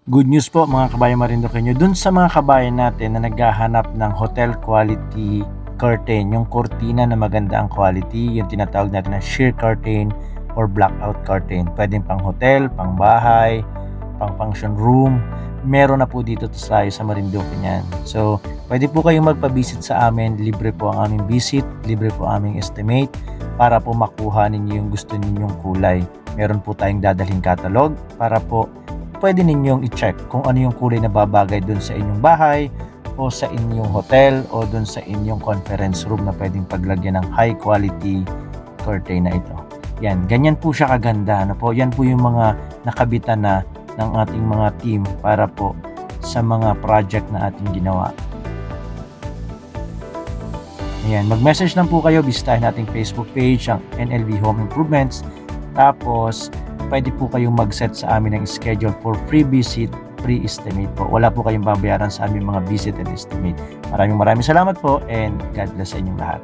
Good news po mga kabayan Marinduqueño, dun sa mga kabayan natin na naghahanap ng hotel quality curtain, yung kurtina na maganda ang quality, yung tinatawag natin na sheer curtain or blackout curtain. Pwedeng pang hotel, pang bahay, pang function room. Meron na po dito tayo sa Marinduque niyan. So, pwede po kayong magpa-visit sa amin. Libre po ang aming visit, libre po ang aming estimate para po makuha ninyo yung gusto ninyong kulay. Meron po tayong dadalhin catalog para po pwede ninyong i-check kung ano yung kulay na babagay dun sa inyong bahay o sa inyong hotel o dun sa inyong conference room na pwedeng paglagyan ng high quality curtain na ito. Yan, ganyan po siya kaganda. Ano po? Yan po yung mga nakabitan na ng ating mga team para po sa mga project na ating ginawa. Ayan, mag-message lang po kayo, bisitahin nating Facebook page, ang NLB Home Improvements. Tapos, pwede po kayong mag-set sa amin ng schedule for free visit, free estimate po. Wala po kayong babayaran sa aming mga visit and estimate. Maraming salamat po and God bless sa inyong lahat.